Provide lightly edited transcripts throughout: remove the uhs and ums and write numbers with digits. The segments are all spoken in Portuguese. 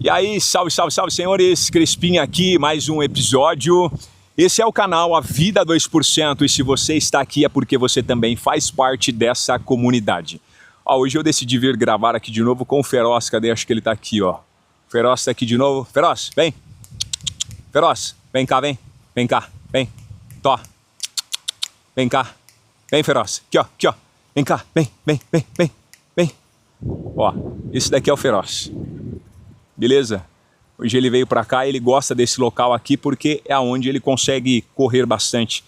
E aí, salve, salve, salve, senhores, Crespim aqui, mais um episódio. Esse é o canal A Vida 2%, e se você está aqui é porque você também faz parte dessa comunidade. Hoje eu decidi vir gravar aqui de novo com o Feroz. Cadê? Acho que ele tá aqui, ó. Feroz tá aqui de novo. Feroz, vem. Feroz, vem cá, vem. Vem cá, vem. Tó. Vem cá. Vem, Feroz. Aqui, ó. Vem cá, vem. Ó, esse daqui é o Feroz. Beleza? Hoje ele veio pra cá e ele gosta desse local aqui porque é onde ele consegue correr bastante.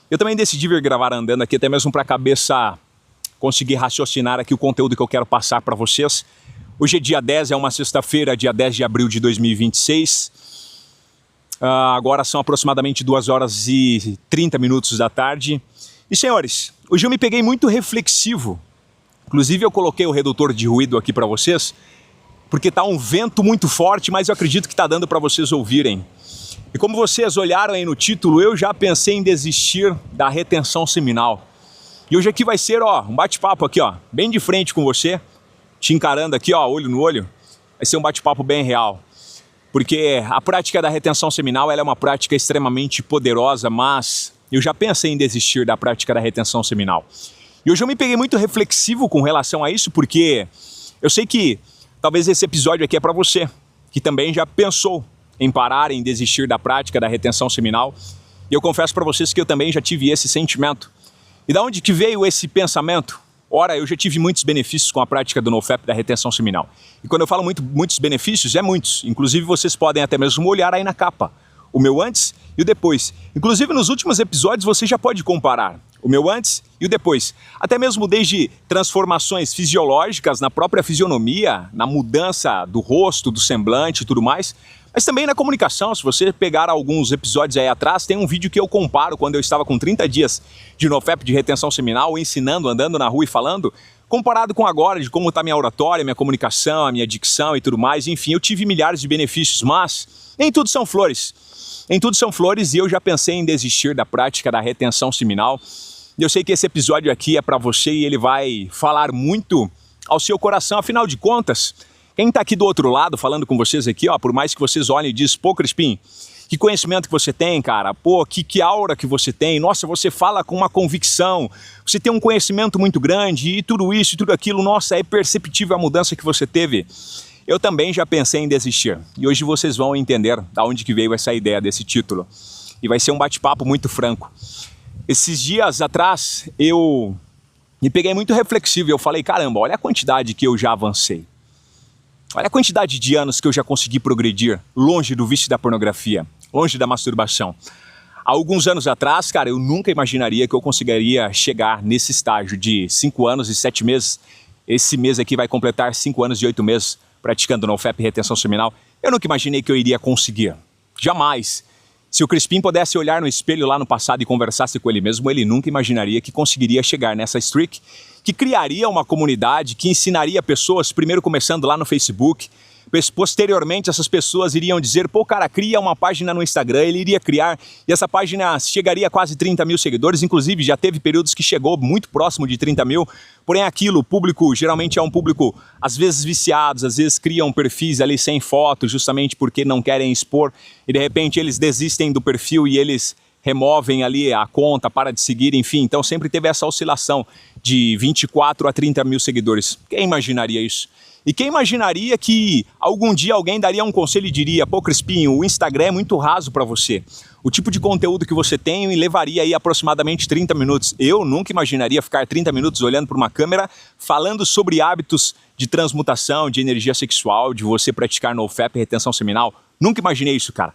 Eu também decidi vir gravar andando aqui, até mesmo pra cabeça conseguir raciocinar aqui o conteúdo que eu quero passar pra vocês. Hoje é dia 10, é uma sexta-feira, dia 10 de abril de 2026. Agora são aproximadamente 2 horas e 30 minutos da tarde. E senhores, hoje eu me peguei muito reflexivo. Inclusive eu coloquei o redutor de ruído aqui pra vocês, porque tá um vento muito forte, mas eu acredito que tá dando para vocês ouvirem. E como vocês olharam aí no título, eu já pensei em desistir da retenção seminal. E hoje aqui vai ser, ó, um bate-papo aqui, ó, bem de frente com você, te encarando aqui, ó, olho no olho. Vai ser um bate-papo bem real. Porque a prática da retenção seminal, ela é uma prática extremamente poderosa, mas eu já pensei em desistir da prática da retenção seminal. E hoje eu me peguei muito reflexivo com relação a isso, porque eu sei que talvez esse episódio aqui é para você, que também já pensou em parar, em desistir da prática da retenção seminal. E eu confesso para vocês que eu também já tive esse sentimento. E da onde que veio esse pensamento? Ora, eu já tive muitos benefícios com a prática do NoFap da retenção seminal. E quando eu falo muitos benefícios, é muitos. Inclusive vocês podem até mesmo olhar aí na capa, o meu antes e o depois. Inclusive nos últimos episódios você já pode comparar o meu antes e o depois. Até mesmo desde transformações fisiológicas na própria fisionomia, na mudança do rosto, do semblante e tudo mais, mas também na comunicação. Se você pegar alguns episódios aí atrás, tem um vídeo que eu comparo quando eu estava com 30 dias de NoFap de retenção seminal, ensinando, andando na rua e falando, comparado com agora, de como está minha oratória, minha comunicação, a minha dicção e tudo mais. Enfim, eu tive milhares de benefícios, mas nem tudo são flores. Nem tudo são flores e eu já pensei em desistir da prática da retenção seminal. E eu sei que esse episódio aqui é para você e ele vai falar muito ao seu coração. Afinal de contas, quem está aqui do outro lado falando com vocês aqui, ó, por mais que vocês olhem e dizem, pô, Crespim, que conhecimento que você tem, cara, pô, que aura que você tem, nossa, você fala com uma convicção, você tem um conhecimento muito grande e tudo isso e tudo aquilo, nossa, é perceptível a mudança que você teve. Eu também já pensei em desistir e hoje vocês vão entender de onde que veio essa ideia desse título. E vai ser um bate-papo muito franco. Esses dias atrás eu me peguei muito reflexivo e eu falei, caramba, olha a quantidade que eu já avancei. Olha a quantidade de anos que eu já consegui progredir longe do vício da pornografia, longe da masturbação. Há alguns anos atrás, cara, eu nunca imaginaria que eu conseguiria chegar nesse estágio de 5 anos e 7 meses. Esse mês aqui vai completar 5 anos e 8 meses praticando NoFap e retenção seminal. Eu nunca imaginei que eu iria conseguir. Jamais. Se o Crespim pudesse olhar no espelho lá no passado e conversasse com ele mesmo, ele nunca imaginaria que conseguiria chegar nessa streak, que criaria uma comunidade, que ensinaria pessoas, primeiro começando lá no Facebook, posteriormente essas pessoas iriam dizer, pô, cara, cria uma página no Instagram, ele iria criar, e essa página chegaria a quase 30 mil seguidores, inclusive já teve períodos que chegou muito próximo de 30 mil, porém aquilo, o público geralmente é um público, às vezes viciados, às vezes criam perfis ali sem foto, justamente porque não querem expor, e de repente eles desistem do perfil e eles removem ali a conta, para de seguir, enfim, então sempre teve essa oscilação de 24 a 30 mil seguidores. Quem imaginaria isso? E quem imaginaria que algum dia alguém daria um conselho e diria, pô, Crespinho, o Instagram é muito raso para você. O tipo de conteúdo que você tem levaria aí aproximadamente 30 minutos. Eu nunca imaginaria ficar 30 minutos olhando para uma câmera falando sobre hábitos de transmutação, de energia sexual, de você praticar NoFap e retenção seminal. Nunca imaginei isso, cara.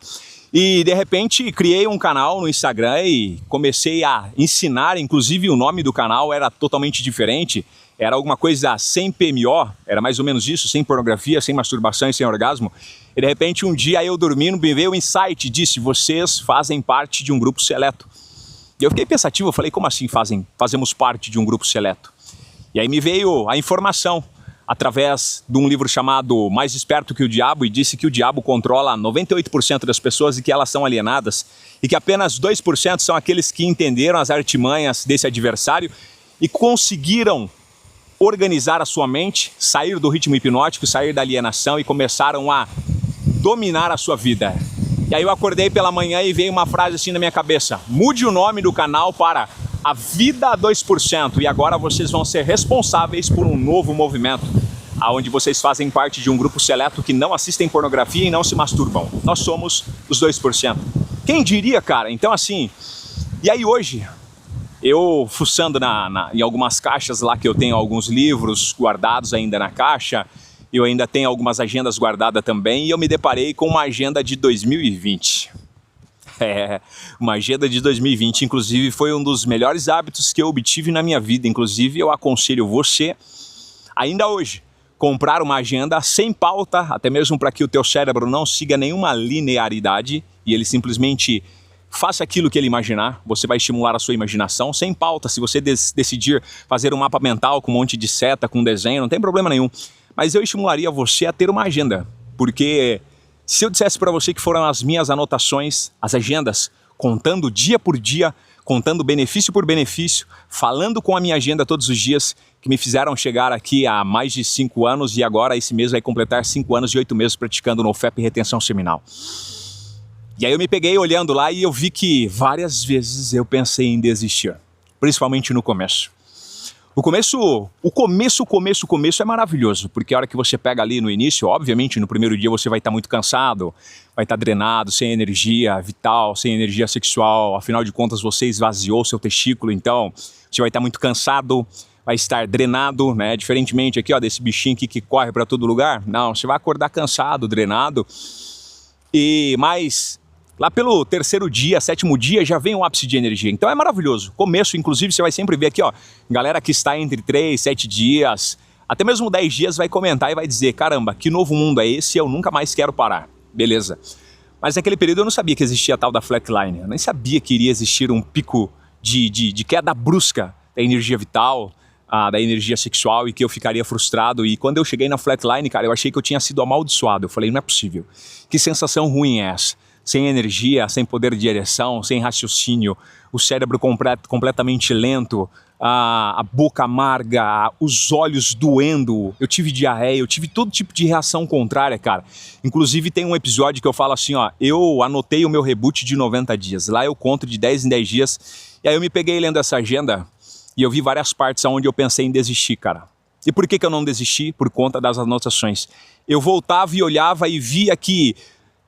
E de repente criei um canal no Instagram e comecei a ensinar, inclusive o nome do canal era totalmente diferente. Era alguma coisa sem PMO, era mais ou menos isso, sem pornografia, sem masturbação e sem orgasmo. E de repente um dia eu dormindo, me veio o insight e disse, vocês fazem parte de um grupo seleto. E eu fiquei pensativo, eu falei, como assim fazemos parte de um grupo seleto? E aí me veio a informação, através de um livro chamado Mais Esperto que o Diabo, e disse que o diabo controla 98% das pessoas e que elas são alienadas, e que apenas 2% são aqueles que entenderam as artimanhas desse adversário e conseguiram organizar a sua mente, sair do ritmo hipnótico, sair da alienação e começaram a dominar a sua vida. E aí eu acordei pela manhã e veio uma frase assim na minha cabeça: mude o nome do canal para A Vida a 2%, e agora vocês vão ser responsáveis por um novo movimento, onde vocês fazem parte de um grupo seleto que não assistem pornografia e não se masturbam. Nós somos os 2%. Quem diria, cara? Então assim, e aí hoje, eu fuçando em algumas caixas lá, que eu tenho alguns livros guardados ainda na caixa, eu ainda tenho algumas agendas guardadas também, e eu me deparei com uma agenda de 2020. Uma agenda de 2020, inclusive foi um dos melhores hábitos que eu obtive na minha vida. Inclusive eu aconselho você, ainda hoje, comprar uma agenda sem pauta, até mesmo para que o teu cérebro não siga nenhuma linearidade e ele simplesmente faça aquilo que ele imaginar. Você vai estimular a sua imaginação sem pauta. Se você decidir fazer um mapa mental com um monte de seta, com desenho, não tem problema nenhum. Mas eu estimularia você a ter uma agenda, porque se eu dissesse para você que foram as minhas anotações, as agendas, contando dia por dia, contando benefício por benefício, falando com a minha agenda todos os dias, que me fizeram chegar aqui há mais de 5 anos e agora esse mês vai completar 5 anos e 8 meses praticando NoFap e retenção seminal. E aí eu me peguei olhando lá e eu vi que várias vezes eu pensei em desistir, principalmente no começo. O começo é maravilhoso, porque a hora que você pega ali no início, obviamente no primeiro dia você vai estar muito cansado, vai estar drenado, sem energia vital, sem energia sexual, afinal de contas você esvaziou seu testículo, então você vai estar muito cansado, vai estar drenado, né? Diferentemente aqui, ó, desse bichinho aqui que corre para todo lugar, não, você vai acordar cansado, drenado, mas lá pelo terceiro dia, sétimo dia, já vem um ápice de energia. Então é maravilhoso. Começo, inclusive, você vai sempre ver aqui, ó, galera que está entre 3, 7 dias, até mesmo 10 dias vai comentar e vai dizer: caramba, que novo mundo é esse? Eu nunca mais quero parar. Beleza. Mas naquele período eu não sabia que existia a tal da flatline. Eu nem sabia que iria existir um pico de queda brusca da energia vital, da energia sexual, e que eu ficaria frustrado. E quando eu cheguei na flatline, cara, eu achei que eu tinha sido amaldiçoado. Eu falei: não é possível. Que sensação ruim é essa? Sem energia, sem poder de ereção, sem raciocínio, o cérebro completamente lento, a boca amarga, os olhos doendo, eu tive diarreia, eu tive todo tipo de reação contrária, cara. Inclusive tem um episódio que eu falo assim, ó, eu anotei o meu reboot de 90 dias, lá eu conto de 10 em 10 dias, e aí eu me peguei lendo essa agenda e eu vi várias partes onde eu pensei em desistir, cara. E por que eu não desisti? Por conta das anotações. Eu voltava e olhava e via que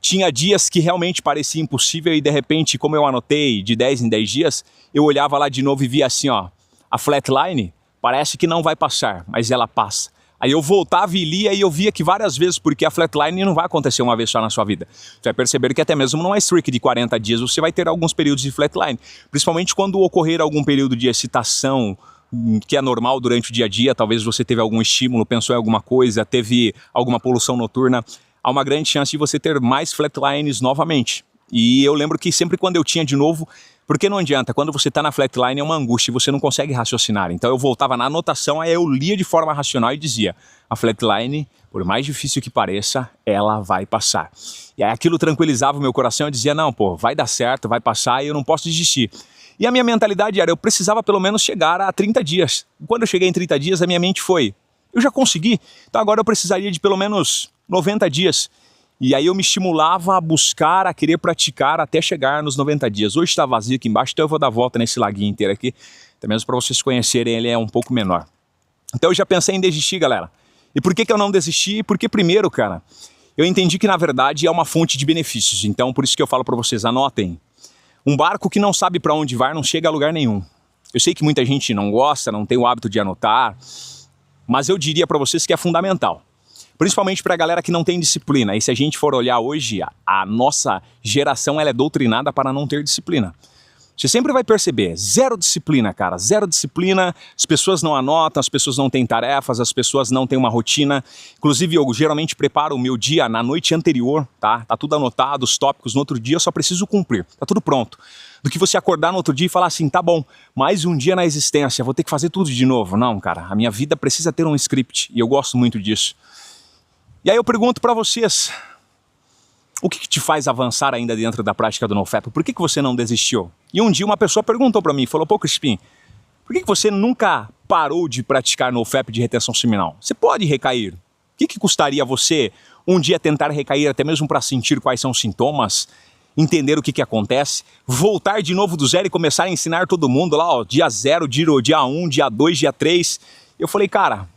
tinha dias que realmente parecia impossível e de repente, como eu anotei de 10 em 10 dias, eu olhava lá de novo e via assim, ó, a flatline parece que não vai passar, mas ela passa. Aí eu voltava e lia e eu via que várias vezes, porque a flatline não vai acontecer uma vez só na sua vida. Você vai perceber que até mesmo não é streak de 40 dias, você vai ter alguns períodos de flatline, principalmente quando ocorrer algum período de excitação, que é normal durante o dia a dia, talvez você teve algum estímulo, pensou em alguma coisa, teve alguma poluição noturna, há uma grande chance de você ter mais flatlines novamente. E eu lembro que sempre quando eu tinha de novo, porque não adianta, quando você está na flatline é uma angústia, você não consegue raciocinar. Então eu voltava na anotação, aí eu lia de forma racional e dizia: a flatline, por mais difícil que pareça, ela vai passar. E aí aquilo tranquilizava o meu coração, eu dizia: não, pô, vai dar certo, vai passar e eu não posso desistir. E a minha mentalidade era, eu precisava pelo menos chegar a 30 dias. Quando eu cheguei em 30 dias, a minha mente foi: eu já consegui, então agora eu precisaria de pelo menos 90 dias. E aí eu me estimulava a buscar, a querer praticar até chegar nos 90 dias. Hoje está vazio aqui embaixo, então eu vou dar volta nesse laguinho inteiro aqui, até mesmo para vocês conhecerem, ele é um pouco menor. Então eu já pensei em desistir, galera. E por que eu não desisti? Porque primeiro, cara, eu entendi que na verdade é uma fonte de benefícios. Então por isso que eu falo para vocês, anotem. Um barco que não sabe para onde vai não chega a lugar nenhum. Eu sei que muita gente não gosta, não tem o hábito de anotar, mas eu diria para vocês que é fundamental. Principalmente para a galera que não tem disciplina. E se a gente for olhar hoje, a nossa geração ela é doutrinada para não ter disciplina. Você sempre vai perceber, zero disciplina, cara, zero disciplina, as pessoas não anotam, as pessoas não têm tarefas, as pessoas não têm uma rotina. Inclusive eu geralmente preparo o meu dia na noite anterior, tá? Tá tudo anotado, os tópicos, no outro dia eu só preciso cumprir, tá tudo pronto. Do que você acordar no outro dia e falar assim, tá bom, mais um dia na existência, vou ter que fazer tudo de novo. Não, cara, a minha vida precisa ter um script e eu gosto muito disso. E aí eu pergunto para vocês, o que te faz avançar ainda dentro da prática do NoFap? Por que você não desistiu? E um dia uma pessoa perguntou para mim, falou, pô Crispim, por que você nunca parou de praticar NoFap de retenção seminal? Você pode recair. O que custaria você um dia tentar recair até mesmo para sentir quais são os sintomas, entender o que acontece, voltar de novo do zero e começar a ensinar todo mundo lá, ó, dia 0, dia 1, dia 2, dia 3. Eu falei, cara,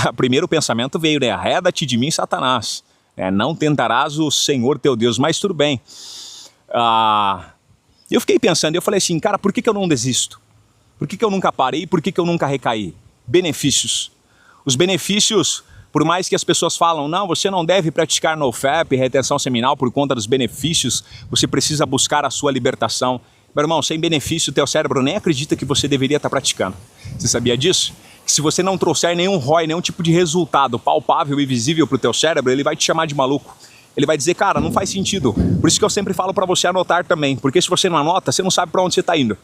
o primeiro pensamento veio, né? Arreda-te de mim, Satanás. Não tentarás o Senhor teu Deus, mas tudo bem. Eu fiquei pensando, eu falei assim, cara, por que eu não desisto? Por que eu nunca parei? Por que eu nunca recaí? Benefícios. Os benefícios, por mais que as pessoas falam, não, você não deve praticar NoFap, retenção seminal, por conta dos benefícios, você precisa buscar a sua libertação. Meu irmão, sem benefício, o teu cérebro nem acredita que você deveria estar praticando. Você sabia disso? Que se você não trouxer nenhum ROI, nenhum tipo de resultado palpável e visível para o teu cérebro, ele vai te chamar de maluco. Ele vai dizer, cara, não faz sentido. Por isso que eu sempre falo para você anotar também, porque se você não anota, você não sabe para onde você está indo.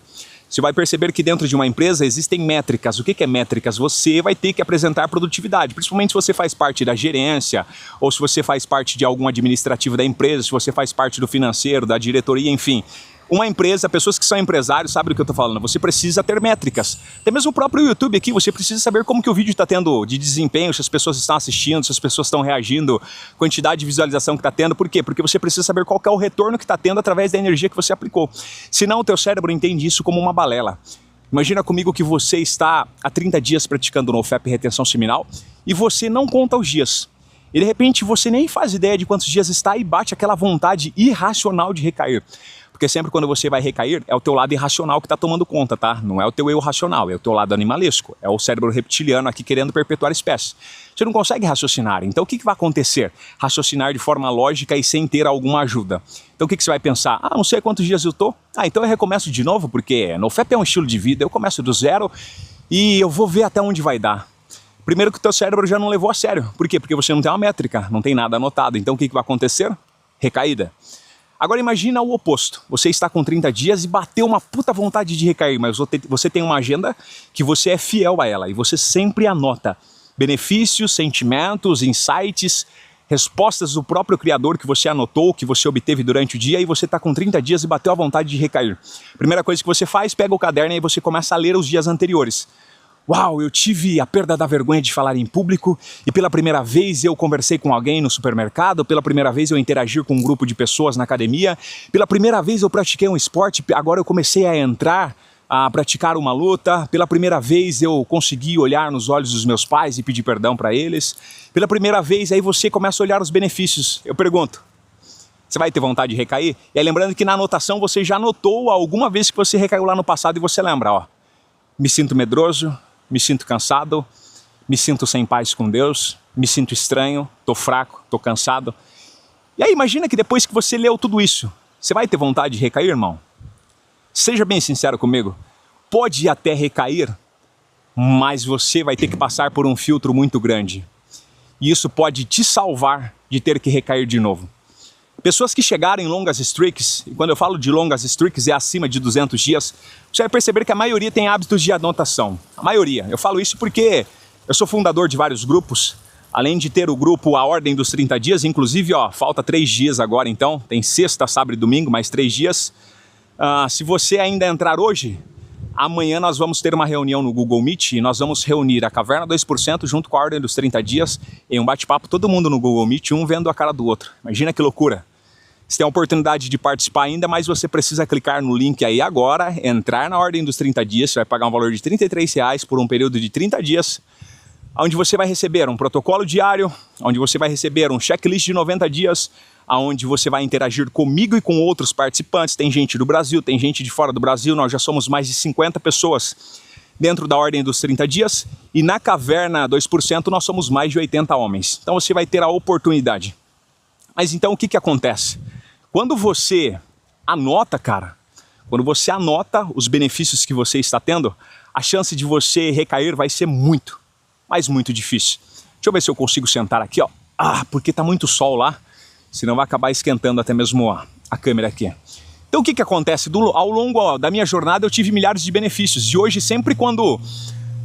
Você vai perceber que dentro de uma empresa existem métricas. O que é métricas? Você vai ter que apresentar produtividade, principalmente se você faz parte da gerência, ou se você faz parte de algum administrativo da empresa, se você faz parte do financeiro, da diretoria, enfim. Uma empresa, pessoas que são empresários sabem do que eu estou falando, você precisa ter métricas. Até mesmo o próprio YouTube aqui, você precisa saber como que o vídeo está tendo de desempenho, se as pessoas estão assistindo, se as pessoas estão reagindo, quantidade de visualização que está tendo. Por quê? Porque você precisa saber qual que é o retorno que está tendo através da energia que você aplicou. Senão o teu cérebro entende isso como uma balela. Imagina comigo que você está há 30 dias praticando NoFap retenção seminal e você não conta os dias. E de repente você nem faz ideia de quantos dias está e bate aquela vontade irracional de recair. Porque sempre quando você vai recair, é o teu lado irracional que está tomando conta, tá? Não é o teu eu racional, é o teu lado animalesco. É o cérebro reptiliano aqui querendo perpetuar a espécie. Você não consegue raciocinar. Então o que vai acontecer? Raciocinar de forma lógica e sem ter alguma ajuda. Então o que você vai pensar? Não sei quantos dias eu tô. Então eu recomeço de novo, porque NoFap é um estilo de vida. Eu começo do zero e eu vou ver até onde vai dar. Primeiro que o teu cérebro já não levou a sério. Por quê? Porque você não tem uma métrica, não tem nada anotado. Então o que vai acontecer? Recaída. Agora imagina o oposto, você está com 30 dias e bateu uma puta vontade de recair, mas você tem uma agenda que você é fiel a ela e você sempre anota benefícios, sentimentos, insights, respostas do próprio criador que você anotou, que você obteve durante o dia e você está com 30 dias e bateu a vontade de recair. Primeira coisa que você faz, pega o caderno e você começa a ler os dias anteriores. Uau, eu tive a perda da vergonha de falar em público e pela primeira vez eu conversei com alguém no supermercado, pela primeira vez eu interagi com um grupo de pessoas na academia, pela primeira vez eu pratiquei um esporte, agora eu comecei a entrar, a praticar uma luta, pela primeira vez eu consegui olhar nos olhos dos meus pais e pedir perdão para eles, pela primeira vez aí você começa a olhar os benefícios. Eu pergunto, você vai ter vontade de recair? E aí lembrando que na anotação você já anotou alguma vez que você recaiu lá no passado e você lembra, ó, me sinto medroso, me sinto cansado, me sinto sem paz com Deus, me sinto estranho, tô fraco, tô cansado. E aí imagina que depois que você leu tudo isso, você vai ter vontade de recair, irmão? Seja bem sincero comigo, pode até recair, mas você vai ter que passar por um filtro muito grande. E isso pode te salvar de ter que recair de novo. Pessoas que chegaram em longas streaks, e quando eu falo de longas streaks é acima de 200 dias, você vai perceber que a maioria tem hábitos de anotação. A maioria. Eu falo isso porque eu sou fundador de vários grupos, além de ter o grupo A Ordem dos 30 Dias, inclusive, ó, falta 3 dias agora então, tem sexta, sábado e domingo, mais 3 dias. Se você ainda entrar hoje, amanhã nós vamos ter uma reunião no Google Meet e nós vamos reunir a Caverna 2% junto com a Ordem dos 30 Dias em um bate-papo, todo mundo no Google Meet, um vendo a cara do outro. Imagina que loucura. Você tem a oportunidade de participar ainda, mas você precisa clicar no link aí agora, entrar na Ordem dos 30 Dias, você vai pagar um valor de R$33 por um período de 30 dias, onde você vai receber um protocolo diário, onde você vai receber um checklist de 90 dias, onde você vai interagir comigo e com outros participantes. Tem gente do Brasil, tem gente de fora do Brasil, nós já somos mais de 50 pessoas dentro da Ordem dos 30 Dias, e na Caverna 2% nós somos mais de 80 homens. Então você vai ter a oportunidade. Mas então o que acontece? Quando você anota, cara, quando você anota os benefícios que você está tendo, a chance de você recair vai ser muito, mas muito difícil. Deixa eu ver se eu consigo sentar aqui, ó. Porque tá muito sol lá, senão vai acabar esquentando até mesmo a câmera aqui. Então o que acontece? Ao longo da minha jornada eu tive milhares de benefícios. E hoje sempre quando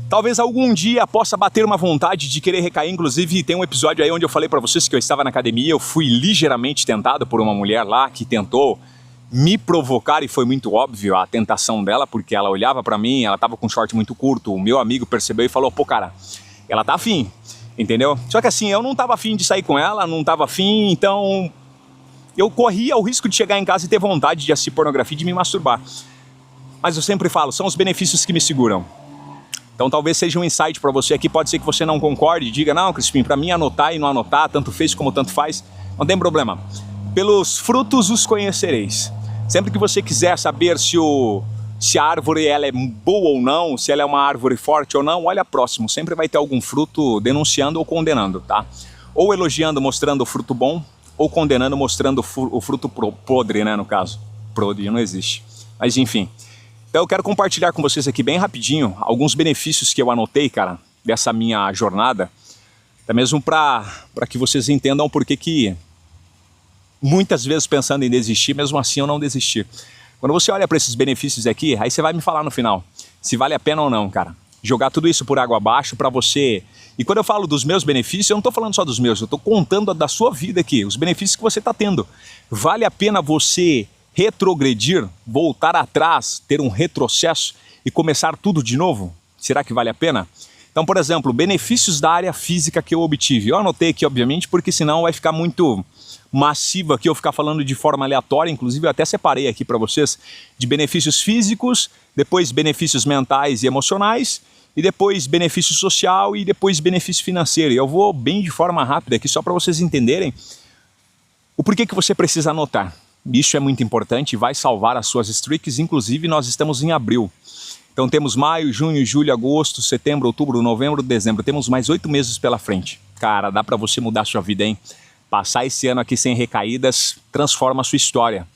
talvez algum dia possa bater uma vontade de querer recair, inclusive tem um episódio aí onde eu falei para vocês que eu estava na academia, eu fui ligeiramente tentado por uma mulher lá que tentou me provocar e foi muito óbvio a tentação dela, porque ela olhava para mim, ela estava com um short muito curto, o meu amigo percebeu e falou, pô cara, ela tá afim. entendeu? Só que assim, eu não tava afim de sair com ela, não tava afim, então eu corria o risco de chegar em casa e ter vontade de assistir pornografia e de me masturbar. Mas eu sempre falo, são os benefícios que me seguram. Então talvez seja um insight para você aqui, pode ser que você não concorde, diga, não, Crispim, para mim anotar e não anotar, tanto fez como tanto faz, não tem problema. Pelos frutos os conhecereis. Sempre que você quiser saber se a árvore ela é boa ou não, se ela é uma árvore forte ou não, olha próximo, sempre vai ter algum fruto denunciando ou condenando, tá? Ou elogiando, mostrando o fruto bom, ou condenando, mostrando o fruto podre, né, no caso. Podre não existe. Mas enfim. Então eu quero compartilhar com vocês aqui bem rapidinho alguns benefícios que eu anotei, cara, dessa minha jornada. Até mesmo para que vocês entendam o porquê que muitas vezes pensando em desistir, mesmo assim eu não desisti. Quando você olha para esses benefícios aqui, aí você vai me falar no final se vale a pena ou não, cara. Jogar tudo isso por água abaixo para você... E quando eu falo dos meus benefícios, eu não estou falando só dos meus, eu estou contando da sua vida aqui, os benefícios que você está tendo. Vale a pena você retrogredir, voltar atrás, ter um retrocesso e começar tudo de novo? Será que vale a pena? Então, por exemplo, benefícios da área física que eu obtive. Eu anotei aqui, obviamente, porque senão vai ficar muito massivo aqui eu ficar falando de forma aleatória. Inclusive, eu até separei aqui para vocês de benefícios físicos, depois benefícios mentais e emocionais, e depois benefício social e depois benefício financeiro. E eu vou bem de forma rápida aqui, só para vocês entenderem o porquê que você precisa anotar. Isso é muito importante e vai salvar as suas streaks. Inclusive, nós estamos em abril. Então temos maio, junho, julho, agosto, setembro, outubro, novembro, dezembro. Temos mais 8 meses pela frente. Cara, dá para você mudar a sua vida, hein? Passar esse ano aqui sem recaídas transforma a sua história.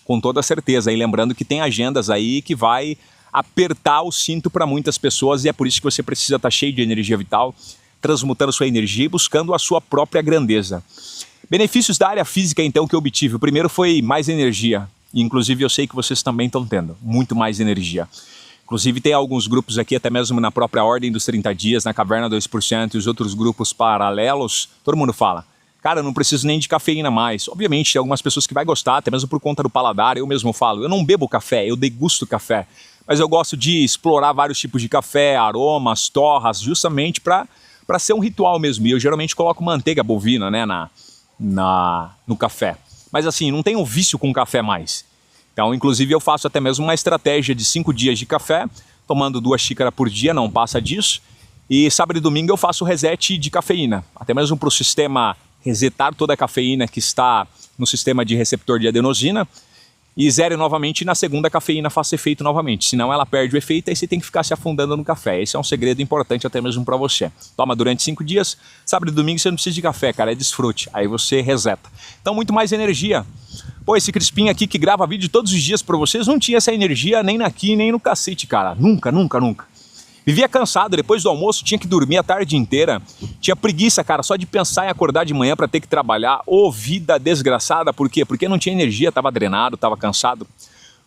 Com toda certeza. E lembrando que tem agendas aí que vai apertar o cinto para muitas pessoas e é por isso que você precisa estar cheio de energia vital, transmutando sua energia e buscando a sua própria grandeza. Benefícios da área física, então, que eu obtive. O primeiro foi mais energia. E, inclusive, eu sei que vocês também estão tendo muito mais energia. Inclusive, tem alguns grupos aqui, até mesmo na própria Ordem dos 30 Dias, na Caverna 2% e os outros grupos paralelos. Todo mundo fala, cara, eu não preciso nem de cafeína mais. Obviamente, tem algumas pessoas que vai gostar, até mesmo por conta do paladar. Eu mesmo falo, eu não bebo café, eu degusto café. Mas eu gosto de explorar vários tipos de café, aromas, torras, justamente para ser um ritual mesmo. E eu geralmente coloco manteiga bovina, né, no café. Mas assim, não tenho vício com café mais. Então, inclusive, eu faço até mesmo uma estratégia de 5 dias de café, tomando 2 xícaras por dia, não passa disso. E sábado e domingo eu faço reset de cafeína, até mesmo para o sistema resetar toda a cafeína que está no sistema de receptor de adenosina. E zero novamente, na segunda a cafeína faça efeito novamente. Senão ela perde o efeito, aí você tem que ficar se afundando no café. Esse é um segredo importante até mesmo para você. Toma durante 5 dias, sábado e domingo você não precisa de café, cara, é desfrute. Aí você reseta. Então muito mais energia. Pô, esse Crispim aqui que grava vídeo todos os dias para vocês não tinha essa energia nem aqui, nem no cacete, cara. Nunca, nunca, nunca. Vivia cansado, depois do almoço tinha que dormir a tarde inteira. Tinha preguiça, cara, só de pensar em acordar de manhã para ter que trabalhar. Ô, vida desgraçada, por quê? Porque não tinha energia, tava drenado, tava cansado.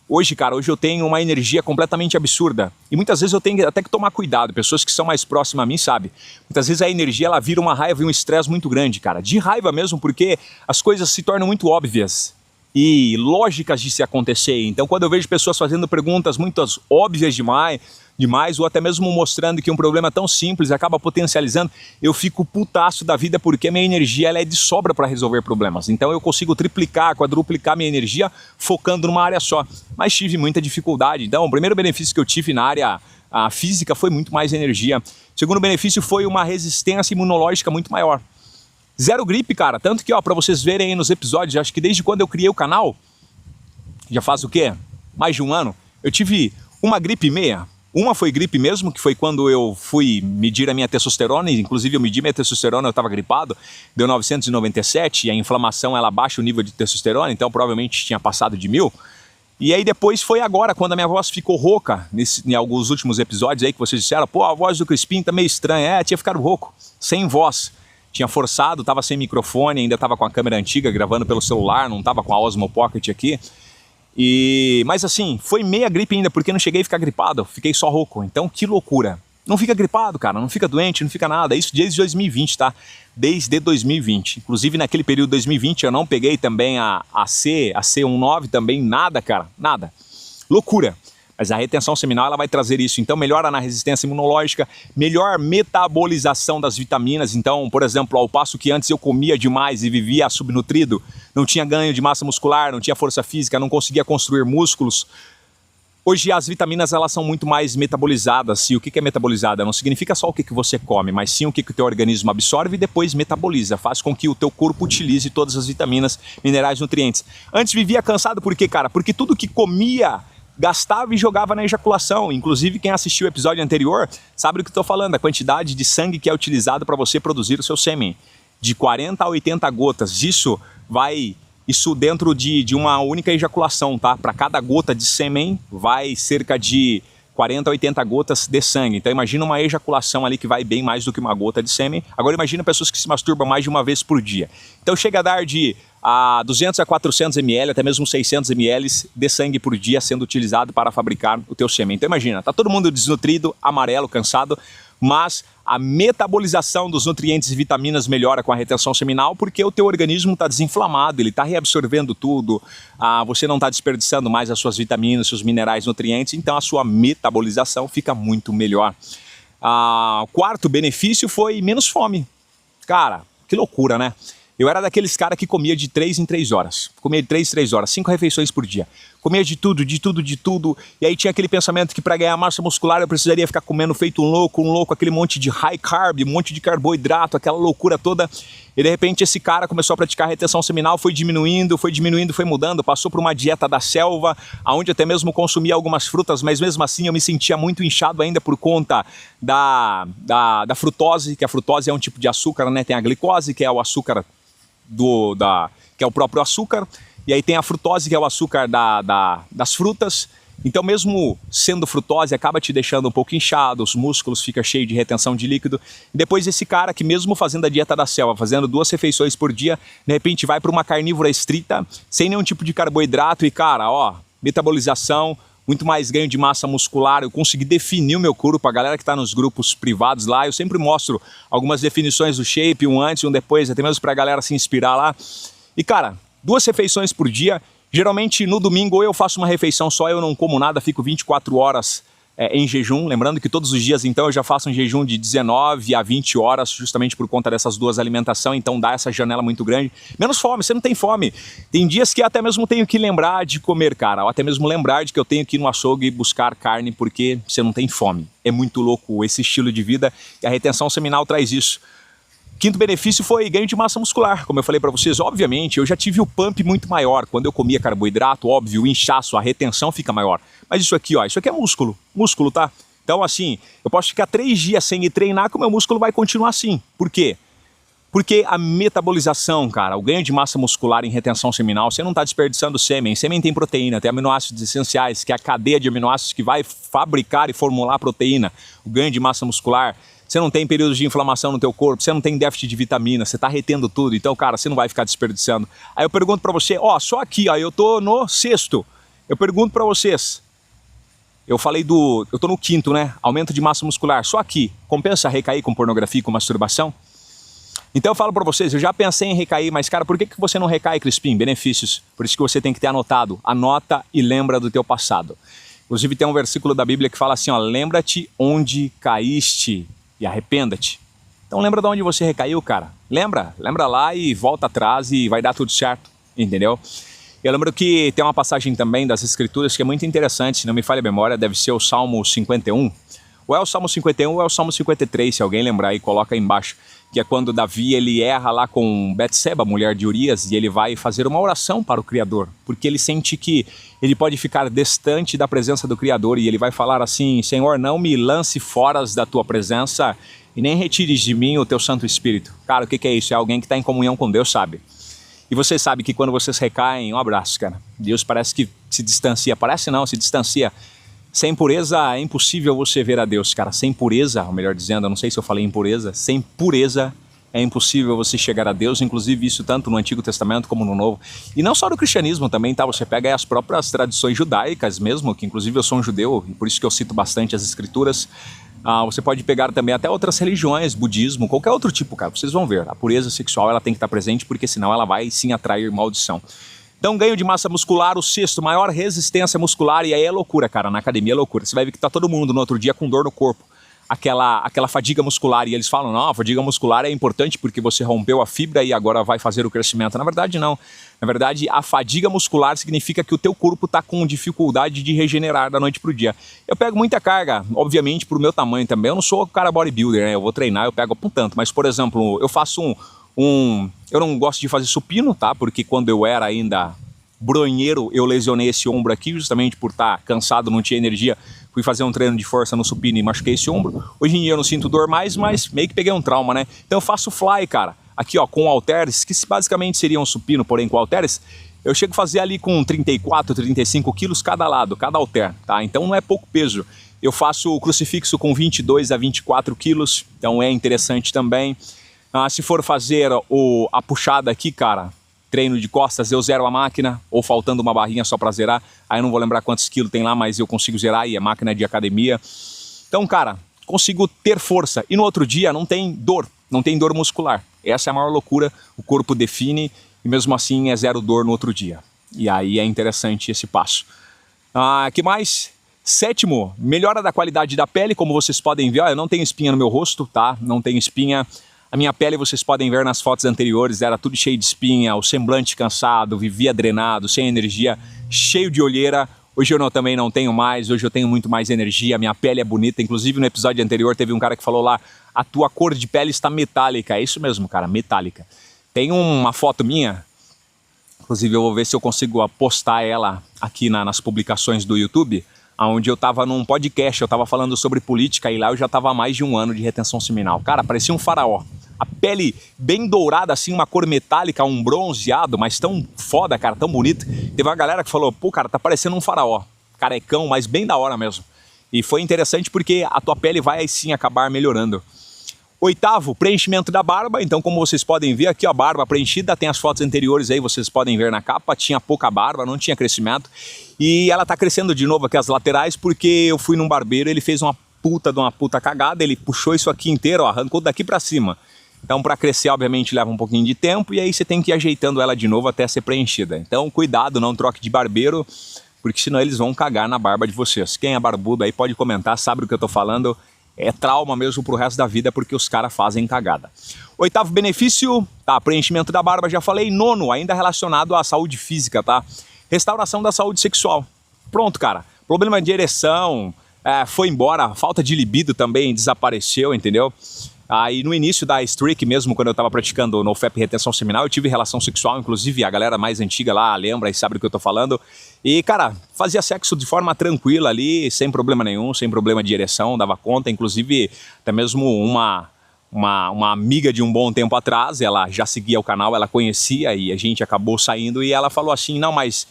Hoje, cara, hoje eu tenho uma energia completamente absurda. E muitas vezes eu tenho até que tomar cuidado. Pessoas que são mais próximas a mim sabem. Muitas vezes a energia, ela vira uma raiva e um estresse muito grande, cara. De raiva mesmo, porque as coisas se tornam muito óbvias e lógicas de se acontecer. Então, quando eu vejo pessoas fazendo perguntas muito óbvias demais, ou até mesmo mostrando que um problema tão simples acaba potencializando, eu fico putaço da vida porque a minha energia ela é de sobra para resolver problemas. Então eu consigo triplicar, quadruplicar minha energia focando numa área só. Mas tive muita dificuldade. Então o primeiro benefício que eu tive na área física foi muito mais energia. O segundo benefício foi uma resistência imunológica muito maior. Zero gripe, cara. Tanto que, ó, para vocês verem aí nos episódios, acho que desde quando eu criei o canal, já faz o quê? Mais de um ano, eu tive uma gripe e meia. Uma foi gripe mesmo, que foi quando eu fui medir a minha testosterona, inclusive eu medi minha testosterona, eu estava gripado, deu 997 e a inflamação ela baixa o nível de testosterona, então provavelmente tinha passado de 1000. E aí depois foi agora, quando a minha voz ficou rouca, em alguns últimos episódios aí que vocês disseram, pô, a voz do Crispim tá meio estranha, tinha ficado rouco, sem voz. Tinha forçado, estava sem microfone, ainda estava com a câmera antiga, gravando pelo celular, não estava com a Osmo Pocket aqui. Mas assim, foi meia gripe ainda, porque não cheguei a ficar gripado, fiquei só rouco. Então, que loucura. Não fica gripado, cara, não fica doente, não fica nada. Isso desde 2020, tá? Desde 2020. Inclusive, naquele período de 2020, eu não peguei também a C19 também, nada, cara, nada. Loucura. Mas a retenção seminal ela vai trazer isso. Então melhora na resistência imunológica, melhor metabolização das vitaminas. Então, por exemplo, ao passo que antes eu comia demais e vivia subnutrido, não tinha ganho de massa muscular, não tinha força física, não conseguia construir músculos. Hoje as vitaminas elas são muito mais metabolizadas. E o que é metabolizada? Não significa só o que você come, mas sim o que o teu organismo absorve e depois metaboliza. Faz com que o teu corpo utilize todas as vitaminas, minerais, nutrientes. Antes vivia cansado por quê, cara? Porque tudo que comia gastava e jogava na ejaculação. Inclusive quem assistiu o episódio anterior sabe do que estou falando. A quantidade de sangue que é utilizado para você produzir o seu sêmen. De 40 a 80 gotas. Isso dentro de uma única ejaculação, tá? Para cada gota de sêmen vai cerca de 40 a 80 gotas de sangue. Então imagina uma ejaculação ali que vai bem mais do que uma gota de sêmen. Agora imagina pessoas que se masturbam mais de uma vez por dia. Então chega a dar de 200 a 400 ml, até mesmo 600 ml de sangue por dia sendo utilizado para fabricar o teu sêmen. Então imagina, tá todo mundo desnutrido, amarelo, cansado, mas a metabolização dos nutrientes e vitaminas melhora com a retenção seminal porque o teu organismo está desinflamado, ele está reabsorvendo tudo, você não está desperdiçando mais as suas vitaminas, seus minerais, nutrientes, então a sua metabolização fica muito melhor. O quarto benefício foi menos fome. Cara, que loucura, né? Eu era daqueles caras que comia de 3 em 3 horas. Comia de 3 em 3 horas, 5 refeições por dia. Comia de tudo. E aí tinha aquele pensamento que para ganhar massa muscular eu precisaria ficar comendo feito um louco, aquele monte de high carb, um monte de carboidrato, aquela loucura toda. E de repente esse cara começou a praticar a retenção seminal, foi diminuindo, foi mudando, passou por uma dieta da selva, onde até mesmo consumia algumas frutas, mas mesmo assim eu me sentia muito inchado ainda por conta da frutose, que a frutose é um tipo de açúcar, né? Tem a glicose, que é o açúcar que é o próprio açúcar, e aí tem a frutose, que é o açúcar das frutas. Então mesmo sendo frutose, acaba te deixando um pouco inchado, os músculos ficam cheios de retenção de líquido. E depois esse cara que mesmo fazendo a dieta da selva, fazendo 2 refeições por dia, de repente vai para uma carnívora estrita, sem nenhum tipo de carboidrato e cara, metabolização, muito mais ganho de massa muscular, eu consegui definir o meu corpo. A galera que está nos grupos privados lá, eu sempre mostro algumas definições do shape, um antes e um depois, até mesmo para a galera se inspirar lá. E cara, 2 refeições por dia, geralmente no domingo ou eu faço uma refeição só, eu não como nada, fico 24 horas em jejum, lembrando que todos os dias então eu já faço um jejum de 19 a 20 horas, justamente por conta dessas 2 alimentações, então dá essa janela muito grande. Menos fome, você não tem fome. Tem dias que até mesmo tenho que lembrar de comer, cara, ou até mesmo lembrar de que eu tenho que ir no açougue e buscar carne porque você não tem fome. É muito louco esse estilo de vida e a retenção seminal traz isso. Quinto benefício foi ganho de massa muscular. Como eu falei para vocês, obviamente, eu já tive o pump muito maior. Quando eu comia carboidrato, óbvio, o inchaço, a retenção fica maior. Mas isso aqui é músculo, tá? Então assim, eu posso ficar 3 dias sem ir treinar que o meu músculo vai continuar assim. Por quê? Porque a metabolização, cara, o ganho de massa muscular em retenção seminal, você não está desperdiçando sêmen. Sêmen tem proteína, tem aminoácidos essenciais, que é a cadeia de aminoácidos que vai fabricar e formular a proteína. O ganho de massa muscular, você não tem períodos de inflamação no teu corpo, você não tem déficit de vitamina, você está retendo tudo, então, cara, você não vai ficar desperdiçando. Aí eu pergunto para você, só aqui, eu tô no 6º. Eu pergunto para vocês, eu tô no 5º, né? Aumento de massa muscular, só aqui, compensa recair com pornografia e com masturbação? Então eu falo para vocês, eu já pensei em recair, mas cara, por que você não recai, Crispim? Benefícios, por isso que você tem que ter anotado. Anota e lembra do teu passado. Inclusive tem um versículo da Bíblia que fala assim, lembra-te onde caíste e arrependa-te. Então lembra de onde você recaiu, cara. Lembra lá e volta atrás e vai dar tudo certo, entendeu? Eu lembro que tem uma passagem também das Escrituras que é muito interessante, se não me falha a memória, deve ser o Salmo 51. Ou é o Salmo 51 ou é o Salmo 53, se alguém lembrar aí, coloca aí embaixo. Que é quando Davi ele erra lá com Betseba, mulher de Urias, e ele vai fazer uma oração para o Criador, porque ele sente que ele pode ficar distante da presença do Criador, e ele vai falar assim, Senhor, não me lance fora da tua presença, e nem retires de mim o teu Santo Espírito. Cara, o que é isso? É alguém que está em comunhão com Deus, sabe? E você sabe que quando vocês recaem, um abraço, cara. Deus parece que se distancia, parece não, se distancia. Sem pureza é impossível você ver a Deus, cara. Sem pureza, ou melhor dizendo, eu não sei se eu falei impureza, sem pureza é impossível você chegar a Deus, inclusive isso tanto no Antigo Testamento como no Novo. E não só no cristianismo também, tá? Você pega aí as próprias tradições judaicas mesmo, que inclusive eu sou um judeu, e por isso que eu cito bastante as escrituras. Você pode pegar também até outras religiões, budismo, qualquer outro tipo, cara. Vocês vão ver, a pureza sexual ela tem que estar presente, porque senão ela vai sim atrair maldição. Então, ganho de massa muscular, o sexto, maior resistência muscular, e aí é loucura, cara, na academia é loucura. Você vai ver que tá todo mundo no outro dia com dor no corpo, aquela fadiga muscular, e eles falam, não, a fadiga muscular é importante porque você rompeu a fibra e agora vai fazer o crescimento. Na verdade, não. Na verdade, a fadiga muscular significa que o teu corpo tá com dificuldade de regenerar da noite pro dia. Eu pego muita carga, obviamente, pro meu tamanho também. Eu não sou o cara bodybuilder, né? Eu vou treinar, eu pego por tanto. Mas, por exemplo, eu faço eu não gosto de fazer supino, tá? Porque quando eu era ainda bronheiro, eu lesionei esse ombro aqui, justamente por estar cansado, não tinha energia. Fui fazer um treino de força no supino e machuquei esse ombro. Hoje em dia eu não sinto dor mais, mas meio que peguei um trauma, né? Então eu faço fly, cara. Aqui, ó, com halteres, que basicamente seria um supino, porém com halteres. Eu chego a fazer ali com 34, 35 quilos cada lado, cada halter, tá? Então não é pouco peso. Eu faço o crucifixo com 22 a 24 quilos, então é interessante também. Se for fazer a puxada aqui, cara, treino de costas, eu zero a máquina, ou faltando uma barrinha só para zerar. Aí eu não vou lembrar quantos quilos tem lá, mas eu consigo zerar e é máquina de academia. Então, cara, consigo ter força. E no outro dia não tem dor muscular. Essa é a maior loucura, o corpo define e mesmo assim é zero dor no outro dia. E aí é interessante esse passo. Que mais? Sétimo, melhora da qualidade da pele, como vocês podem ver. Eu não tenho espinha no meu rosto, tá? Não tenho espinha. A minha pele, vocês podem ver nas fotos anteriores, era tudo cheio de espinha, o semblante cansado, vivia drenado, sem energia, cheio de olheira. Hoje eu também não tenho mais, hoje eu tenho muito mais energia, minha pele é bonita. Inclusive no episódio anterior teve um cara que falou lá, a tua cor de pele está metálica. É isso mesmo, cara, metálica. Tem uma foto minha, inclusive eu vou ver se eu consigo postar ela aqui nas publicações do YouTube, onde eu estava num podcast, eu estava falando sobre política e lá eu já estava há mais de um ano de retenção seminal. Cara, parecia um faraó. A pele bem dourada, assim, uma cor metálica, um bronzeado, mas tão foda, cara, tão bonito. Teve uma galera que falou, pô, cara, tá parecendo um faraó. Carecão, mas bem da hora mesmo. E foi interessante porque a tua pele vai, sim, acabar melhorando. Oitavo, preenchimento da barba. Então, como vocês podem ver aqui, a barba preenchida, tem as fotos anteriores aí, vocês podem ver na capa, tinha pouca barba, não tinha crescimento. E ela tá crescendo de novo aqui as laterais porque eu fui num barbeiro, ele fez uma puta cagada, ele puxou isso aqui inteiro, ó, arrancou daqui pra cima. Então, para crescer, obviamente, leva um pouquinho de tempo e aí você tem que ir ajeitando ela de novo até ser preenchida. Então, cuidado, não troque de barbeiro, porque senão eles vão cagar na barba de vocês. Quem é barbudo aí pode comentar, sabe do que eu tô falando. É trauma mesmo pro resto da vida, porque os caras fazem cagada. Oitavo benefício, tá, preenchimento da barba, já falei. Nono, ainda relacionado à saúde física, tá? Restauração da saúde sexual. Pronto, cara. Problema de ereção, foi embora. Falta de libido também desapareceu, entendeu? Aí no início da streak mesmo, quando eu tava praticando no FEP retenção seminal, eu tive relação sexual, inclusive a galera mais antiga lá lembra e sabe do que eu tô falando. E, cara, fazia sexo de forma tranquila ali, sem problema nenhum, sem problema de ereção, dava conta. Inclusive, até mesmo uma amiga de um bom tempo atrás, ela já seguia o canal, ela conhecia e a gente acabou saindo e ela falou assim, não, mas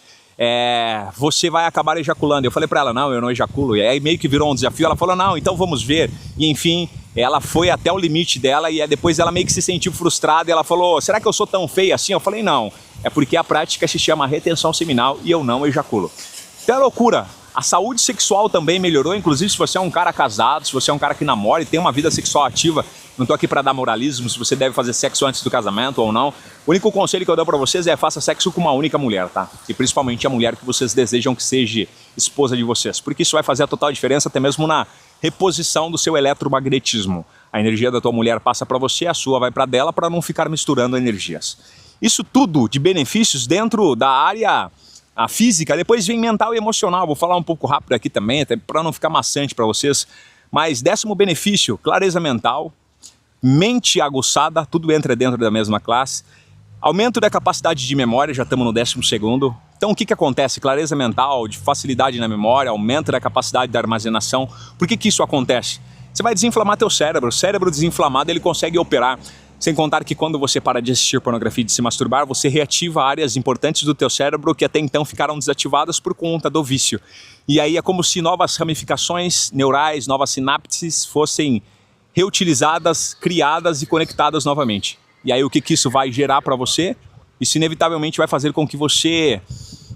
você vai acabar ejaculando. Eu falei pra ela, não, eu não ejaculo. E aí meio que virou um desafio, ela falou, não, então vamos ver. E enfim, ela foi até o limite dela e depois ela meio que se sentiu frustrada e ela falou, será que eu sou tão feia assim? Eu falei, não, é porque a prática se chama retenção seminal e eu não ejaculo. Então é loucura. A saúde sexual também melhorou, inclusive se você é um cara casado, se você é um cara que namora e tem uma vida sexual ativa, não tô aqui para dar moralismo, se você deve fazer sexo antes do casamento ou não. O único conselho que eu dou para vocês é faça sexo com uma única mulher, tá? E principalmente a mulher que vocês desejam que seja esposa de vocês, porque isso vai fazer a total diferença até mesmo na reposição do seu eletromagnetismo. A energia da tua mulher passa para você, a sua vai para dela, para não ficar misturando energias. Isso tudo de benefícios dentro da área a física, depois vem mental e emocional. Vou falar um pouco rápido aqui também, até para não ficar maçante para vocês. Mas 10º benefício, clareza mental, mente aguçada, tudo entra dentro da mesma classe. Aumento da capacidade de memória, já estamos no 12º. Então o que acontece? Clareza mental, de facilidade na memória, aumento da capacidade da armazenação. Por que isso acontece? Você vai desinflamar teu cérebro. O cérebro desinflamado, ele consegue operar. Sem contar que quando você para de assistir pornografia e de se masturbar, você reativa áreas importantes do teu cérebro que até então ficaram desativadas por conta do vício. E aí é como se novas ramificações neurais, novas sinapses fossem reutilizadas, criadas e conectadas novamente. E aí o que isso vai gerar para você? Isso inevitavelmente vai fazer com que você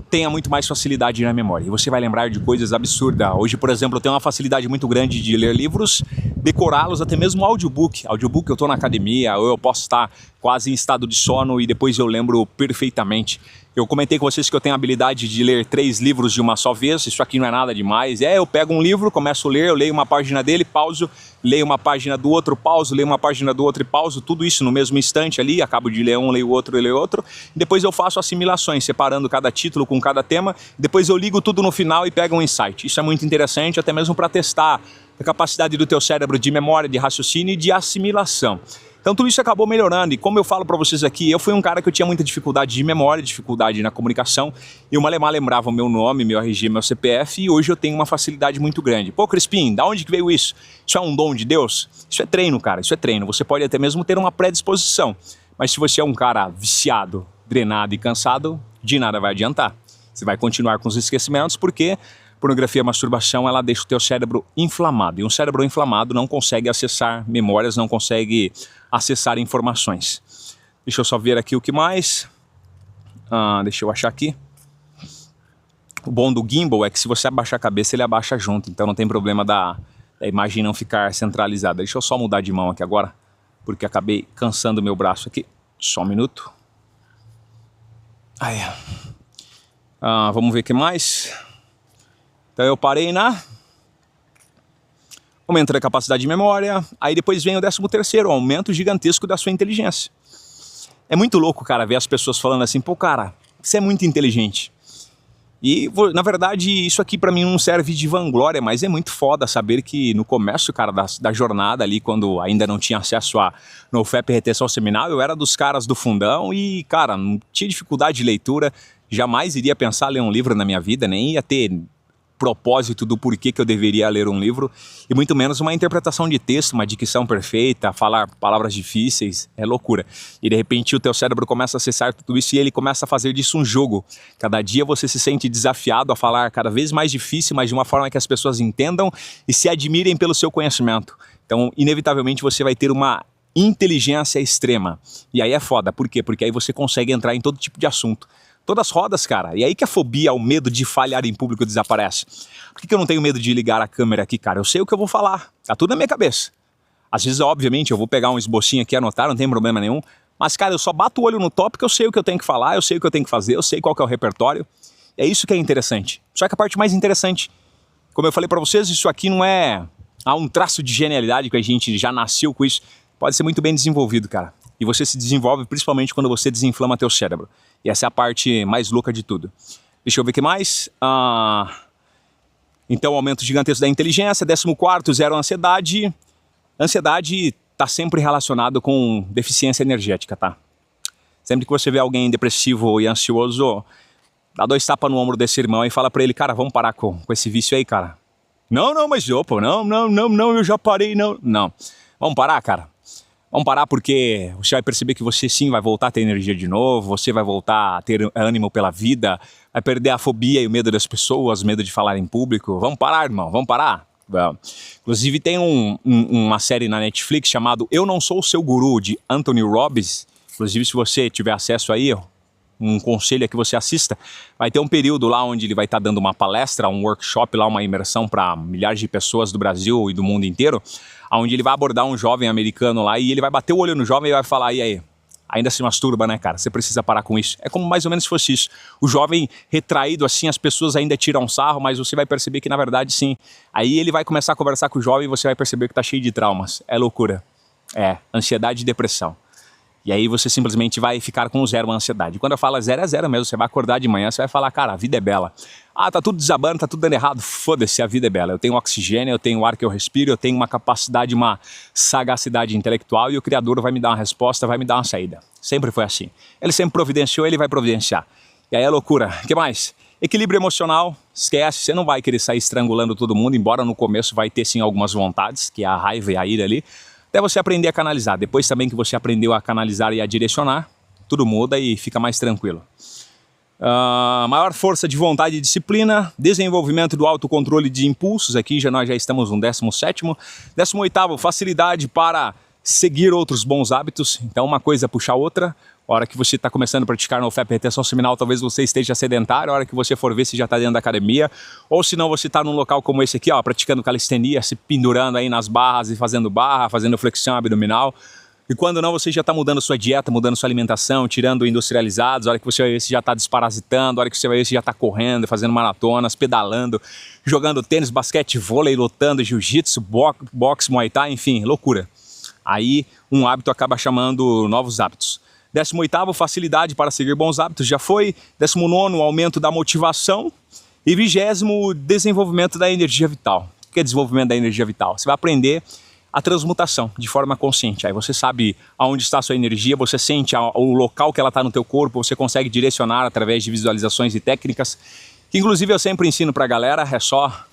tenha muito mais facilidade na memória. E você vai lembrar de coisas absurdas. Hoje, por exemplo, eu tenho uma facilidade muito grande de ler livros, decorá-los, até mesmo audiobook. Audiobook eu estou na academia, ou eu posso estar quase em estado de sono e depois eu lembro perfeitamente. Eu comentei com vocês que eu tenho a habilidade de ler 3 livros de uma só vez, isso aqui não é nada demais. Eu pego um livro, começo a ler, eu leio uma página dele, pauso, leio uma página do outro, pauso, leio uma página do outro e pauso, tudo isso no mesmo instante ali, acabo de ler um, leio outro, leio outro. Depois eu faço assimilações, separando cada título com cada tema, depois eu ligo tudo no final e pego um insight. Isso é muito interessante, até mesmo para testar a capacidade do teu cérebro de memória, de raciocínio e de assimilação. Então tudo isso acabou melhorando e como eu falo para vocês aqui, eu fui um cara que eu tinha muita dificuldade de memória, dificuldade na comunicação e o Malemar lembrava o meu nome, meu RG, meu CPF e hoje eu tenho uma facilidade muito grande. Pô, Crispim, da onde que veio isso? Isso é um dom de Deus? Isso é treino, cara, isso é treino. Você pode até mesmo ter uma predisposição, mas se você é um cara viciado, drenado e cansado, de nada vai adiantar. Você vai continuar com os esquecimentos porque pornografia e masturbação, ela deixa o teu cérebro inflamado. E um cérebro inflamado não consegue acessar memórias, não consegue acessar informações. Deixa eu só ver aqui o que mais. Deixa eu achar aqui. O bom do gimbal é que se você abaixar a cabeça, ele abaixa junto. Então não tem problema da imagem não ficar centralizada. Deixa eu só mudar de mão aqui agora, porque acabei cansando o meu braço aqui. Só um minuto. Vamos ver o que mais. Então eu parei aumento da capacidade de memória, aí depois vem o 13º, o aumento gigantesco da sua inteligência. É muito louco, cara, ver as pessoas falando assim, pô, cara, você é muito inteligente. E, na verdade, isso aqui pra mim não serve de vanglória, mas é muito foda saber que no começo, cara, da jornada ali, quando ainda não tinha acesso a NoFap retenção seminal, eu era dos caras do fundão e, cara, não tinha dificuldade de leitura, jamais iria pensar em ler um livro na minha vida, nem ia ter propósito do porquê que eu deveria ler um livro e muito menos uma interpretação de texto, uma dicção perfeita, falar palavras difíceis, é loucura. E de repente o teu cérebro começa a acessar tudo isso e ele começa a fazer disso um jogo. Cada dia você se sente desafiado a falar cada vez mais difícil, mas de uma forma que as pessoas entendam e se admirem pelo seu conhecimento. Então, inevitavelmente você vai ter uma inteligência extrema. E aí é foda, por quê? Porque aí você consegue entrar em todo tipo de assunto. Todas as rodas, cara. E aí que a fobia, o medo de falhar em público desaparece. Por que eu não tenho medo de ligar a câmera aqui, cara? Eu sei o que eu vou falar. Tá tudo na minha cabeça. Às vezes, obviamente, eu vou pegar um esbocinho aqui e anotar, não tem problema nenhum. Mas, cara, eu só bato o olho no tópico, eu sei o que eu tenho que falar, eu sei o que eu tenho que fazer, eu sei qual que é o repertório. É isso que é interessante. Só que a parte mais interessante, como eu falei pra vocês, isso aqui não é um traço de genialidade que a gente já nasceu com isso. Pode ser muito bem desenvolvido, cara. E você se desenvolve principalmente quando você desinflama teu cérebro. E essa é a parte mais louca de tudo. Deixa eu ver o que mais. Então, aumento gigantesco da inteligência. 14º, zero ansiedade. Ansiedade está sempre relacionado com deficiência energética, tá? Sempre que você vê alguém depressivo e ansioso, dá 2 tapas no ombro desse irmão e fala pra ele, cara, vamos parar com esse vício aí, cara. Não, mas opa, não, eu já parei, não. Não, vamos parar, cara. Vamos parar porque você vai perceber que você sim vai voltar a ter energia de novo, você vai voltar a ter ânimo pela vida, vai perder a fobia e o medo das pessoas, medo de falar em público. Vamos parar, irmão, vamos parar. Inclusive tem uma série na Netflix chamada Eu Não Sou o Seu Guru, de Anthony Robbins. Inclusive se você tiver acesso aí, um conselho é que você assista, vai ter um período lá onde ele vai estar dando uma palestra, um workshop lá, uma imersão para milhares de pessoas do Brasil e do mundo inteiro, onde ele vai abordar um jovem americano lá e ele vai bater o olho no jovem e vai falar, e aí, ainda se masturba, né, cara? Você precisa parar com isso. É como mais ou menos se fosse isso. O jovem retraído assim, as pessoas ainda tiram sarro, mas você vai perceber que na verdade sim. Aí ele vai começar a conversar com o jovem e você vai perceber que tá cheio de traumas. É loucura. É, ansiedade e depressão. E aí você simplesmente vai ficar com 0 ansiedade. Quando eu falo 0 é 0 mesmo, você vai acordar de manhã, você vai falar, cara, a vida é bela. Tá tudo desabando, tá tudo dando errado, foda-se, a vida é bela. Eu tenho oxigênio, eu tenho o ar que eu respiro, eu tenho uma capacidade, uma sagacidade intelectual e o Criador vai me dar uma resposta, vai me dar uma saída. Sempre foi assim. Ele sempre providenciou, ele vai providenciar. E aí é loucura. O que mais? Equilíbrio emocional, esquece, você não vai querer sair estrangulando todo mundo, embora no começo vai ter sim algumas vontades, que é a raiva e a ira ali, até você aprender a canalizar. Depois também que você aprendeu a canalizar e a direcionar, tudo muda e fica mais tranquilo. Maior força de vontade e disciplina, desenvolvimento do autocontrole de impulsos, aqui nós já estamos no 17º. 18º, facilidade para seguir outros bons hábitos, então uma coisa puxa a outra. A hora que você está começando a praticar NoFap retenção seminal, talvez você esteja sedentário, a hora que você for ver se já está dentro da academia, ou se não você está num local como esse aqui, ó, praticando calistenia, se pendurando aí nas barras e fazendo barra, fazendo flexão abdominal. E quando não, você já está mudando sua dieta, mudando sua alimentação, tirando industrializados. A hora que você vai ver, você já está desparasitando. A hora que você vai ver, você já está correndo, fazendo maratonas, pedalando, jogando tênis, basquete, vôlei, lutando, jiu-jitsu, boxe, muay thai, enfim, loucura. Aí um hábito acaba chamando novos hábitos. 18º, facilidade para seguir bons hábitos, já foi. 19º, aumento da motivação. E 20º, desenvolvimento da energia vital. O que é desenvolvimento da energia vital? Você vai aprender a transmutação de forma consciente. Aí você sabe aonde está a sua energia, você sente o local que ela está no teu corpo, você consegue direcionar através de visualizações e técnicas, que inclusive eu sempre ensino para a galera, é só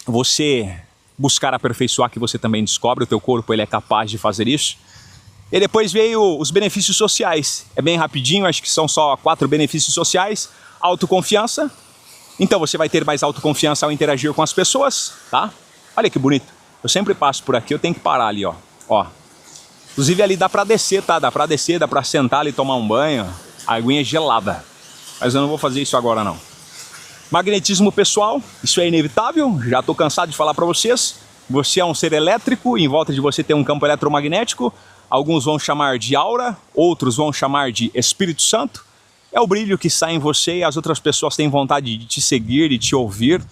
você buscar aperfeiçoar que você também descobre, o teu corpo ele é capaz de fazer isso. E depois veio os benefícios sociais, é bem rapidinho, acho que são só 4 benefícios sociais. Autoconfiança, então você vai ter mais autoconfiança ao interagir com as pessoas, tá? Olha que bonito. Eu sempre passo por aqui, eu tenho que parar ali, ó. Inclusive ali dá pra descer, tá? Dá pra descer, dá pra sentar ali e tomar um banho. A aguinha é gelada. Mas eu não vou fazer isso agora, não. Magnetismo pessoal, isso é inevitável. Já tô cansado de falar pra vocês. Você é um ser elétrico, em volta de você tem um campo eletromagnético. Alguns vão chamar de aura, outros vão chamar de Espírito Santo. É o brilho que sai em você e as outras pessoas têm vontade de te seguir, de te ouvir.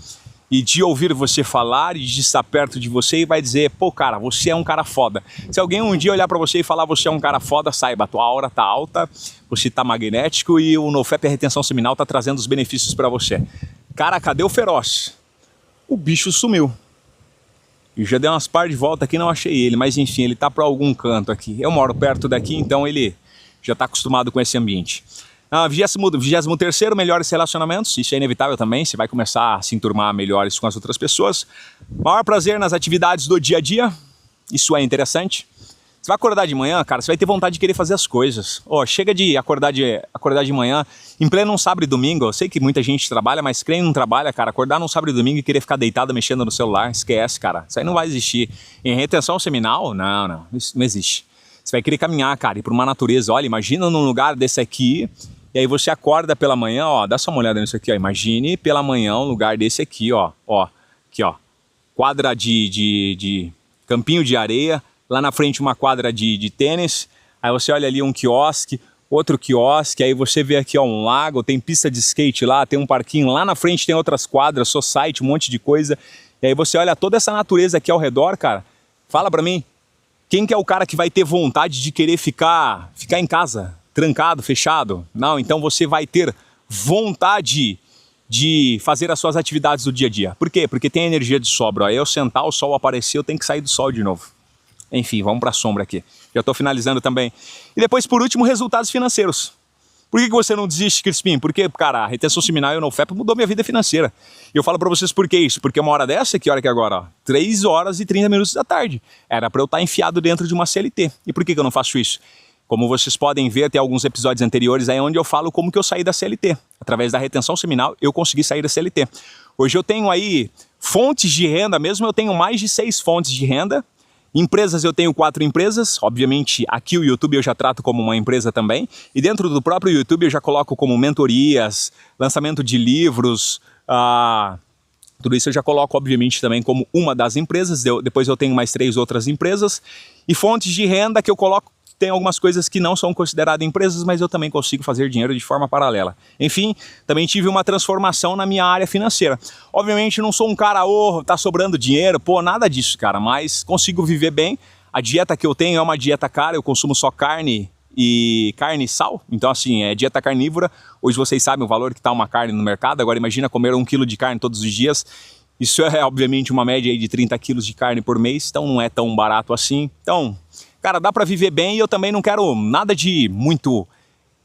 E de ouvir você falar e de estar perto de você e vai dizer, pô cara, você é um cara foda. Se alguém um dia olhar pra você e falar você é um cara foda, saiba, a tua aura tá alta, você tá magnético e o NoFap, a retenção seminal, tá trazendo os benefícios pra você. Cara, cadê o feroz? O bicho sumiu. Eu já dei umas par de volta aqui, não achei ele, mas enfim, ele tá pra algum canto aqui. Eu moro perto daqui, então ele já tá acostumado com esse ambiente. 23º, melhores relacionamentos, isso é inevitável também, você vai começar a se enturmar melhores com as outras pessoas. Maior prazer nas atividades do dia a dia, isso é interessante. Você vai acordar de manhã, cara, você vai ter vontade de querer fazer as coisas. Chega de acordar de manhã, em pleno sábado e domingo, eu sei que muita gente trabalha, mas quem não trabalha, cara, acordar num sábado e domingo e querer ficar deitado mexendo no celular, esquece, cara, isso aí não vai existir. Em retenção seminal, não, isso não existe. Você vai querer caminhar, cara, ir para uma natureza, olha, imagina num lugar desse aqui. E aí você acorda pela manhã, dá só uma olhada nisso aqui, imagine pela manhã um lugar desse aqui, aqui, quadra de campinho de areia, lá na frente uma quadra de tênis, aí você olha ali um quiosque, outro quiosque, aí você vê aqui um lago, tem pista de skate lá, tem um parquinho, lá na frente tem outras quadras, society, um monte de coisa, e aí você olha toda essa natureza aqui ao redor, cara, fala pra mim, quem que é o cara que vai ter vontade de querer ficar em casa? Trancado, fechado? Não, então você vai ter vontade de fazer as suas atividades do dia a dia. Por quê? Porque tem energia de sobra. Aí eu sentar, o sol aparecer, eu tenho que sair do sol de novo. Enfim, vamos para a sombra aqui. Já estou finalizando também. E depois, por último, resultados financeiros. Por que você não desiste, Crispim? Porque, cara, a retenção seminal e o NoFap mudou minha vida financeira. E eu falo para vocês por que isso. Porque uma hora dessa, que hora que é agora? 3 horas e 30 minutos da tarde. Era para eu estar enfiado dentro de uma CLT. E por que eu não faço isso? Como vocês podem ver, tem alguns episódios anteriores aí onde eu falo como que eu saí da CLT. Através da retenção seminal, eu consegui sair da CLT. Hoje eu tenho aí fontes de renda mesmo, eu tenho mais de 6 fontes de renda. Empresas, eu tenho 4 empresas. Obviamente, aqui o YouTube eu já trato como uma empresa também. E dentro do próprio YouTube eu já coloco como mentorias, lançamento de livros, tudo isso eu já coloco, obviamente, também como uma das empresas. Depois eu tenho mais 3 outras empresas. E fontes de renda que eu coloco, tem algumas coisas que não são consideradas empresas, mas eu também consigo fazer dinheiro de forma paralela. Enfim, também tive uma transformação na minha área financeira. Obviamente não sou um cara, tá sobrando dinheiro, nada disso, cara, mas consigo viver bem. A dieta que eu tenho é uma dieta cara, eu consumo só carne e sal, então assim, é dieta carnívora. Hoje vocês sabem o valor que está uma carne no mercado, agora imagina comer 1 quilo de carne todos os dias. Isso é obviamente uma média aí de 30 quilos de carne por mês, então não é tão barato assim. Então, cara, dá pra viver bem e eu também não quero nada de muito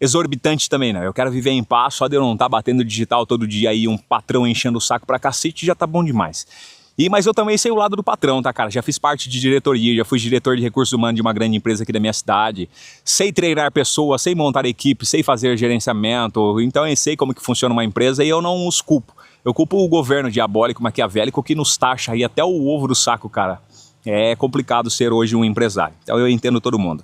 exorbitante também, não. Eu quero viver em paz, só de eu não estar batendo digital todo dia aí, um patrão enchendo o saco pra cacete, já tá bom demais. Mas eu também sei o lado do patrão, tá, cara? Já fiz parte de diretoria, já fui diretor de recursos humanos de uma grande empresa aqui da minha cidade. Sei treinar pessoas, sei montar equipe, sei fazer gerenciamento. Então eu sei como que funciona uma empresa e eu não os culpo. Eu culpo o governo diabólico, maquiavélico, que nos taxa aí até o ovo do saco, cara. É complicado ser hoje um empresário, então eu entendo todo mundo.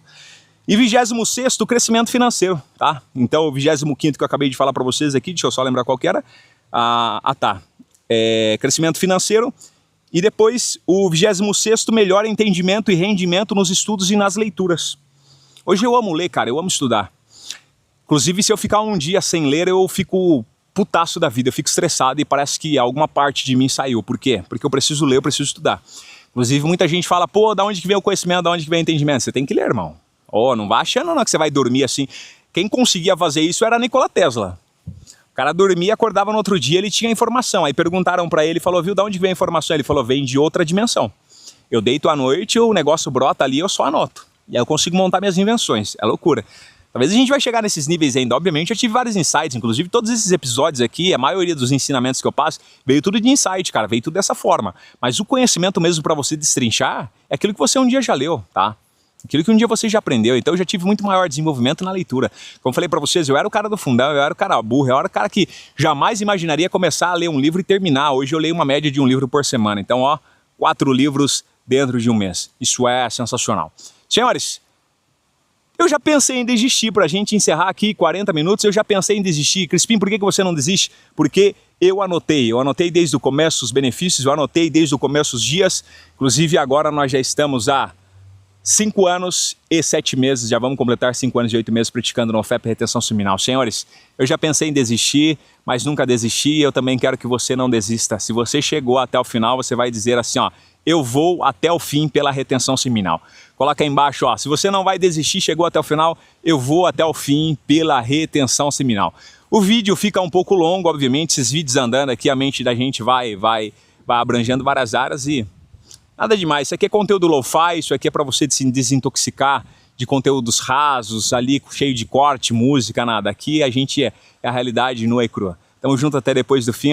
E 26º, crescimento financeiro, tá? Então o 25º que eu acabei de falar para vocês aqui, deixa eu só lembrar qual que era. Crescimento financeiro. E depois o 26º, melhor entendimento e rendimento nos estudos e nas leituras. Hoje eu amo ler, cara, eu amo estudar. Inclusive, se eu ficar um dia sem ler, eu fico putaço da vida, eu fico estressado e parece que alguma parte de mim saiu. Por quê? Porque eu preciso ler, eu preciso estudar. Inclusive, muita gente fala, pô, da onde que vem o conhecimento, da onde que vem o entendimento? Você tem que ler, irmão. Não vai achando não que você vai dormir assim. Quem conseguia fazer isso era Nikola Tesla. O cara dormia, acordava no outro dia, ele tinha informação. Aí perguntaram pra ele, falou, viu, da onde vem a informação? Ele falou, vem de outra dimensão. Eu deito à noite, o negócio brota ali, eu só anoto. E aí eu consigo montar minhas invenções. É loucura. Talvez a gente vai chegar nesses níveis ainda. Obviamente eu tive vários insights, inclusive todos esses episódios aqui, a maioria dos ensinamentos que eu passo, veio tudo de insight, cara, veio tudo dessa forma. Mas o conhecimento mesmo para você destrinchar é aquilo que você um dia já leu, tá? Aquilo que um dia você já aprendeu. Então eu já tive muito maior desenvolvimento na leitura. Como eu falei para vocês, eu era o cara do fundão, eu era o cara burro, eu era o cara que jamais imaginaria começar a ler um livro e terminar. Hoje eu leio uma média de um livro por semana. Então, 4 livros dentro de um mês. Isso é sensacional. Senhores, eu já pensei em desistir, pra gente encerrar aqui 40 minutos, eu já pensei em desistir. Crispim, por que você não desiste? Porque eu anotei desde o começo os benefícios, eu anotei desde o começo os dias, inclusive agora nós já estamos há 5 anos e 7 meses, já vamos completar 5 anos e 8 meses praticando no OFEP Retenção Seminal. Senhores, eu já pensei em desistir, mas nunca desisti, eu também quero que você não desista. Se você chegou até o final, você vai dizer assim, eu vou até o fim pela retenção seminal. Coloca aí embaixo, se você não vai desistir, chegou até o final, eu vou até o fim pela retenção seminal. O vídeo fica um pouco longo, obviamente, esses vídeos andando aqui, a mente da gente vai abrangendo várias áreas e nada demais. Isso aqui é conteúdo lo-fi, isso aqui é para você se desintoxicar de conteúdos rasos, ali cheio de corte, música, nada. Aqui a gente é a realidade nua e crua. Tamo junto até depois do fim,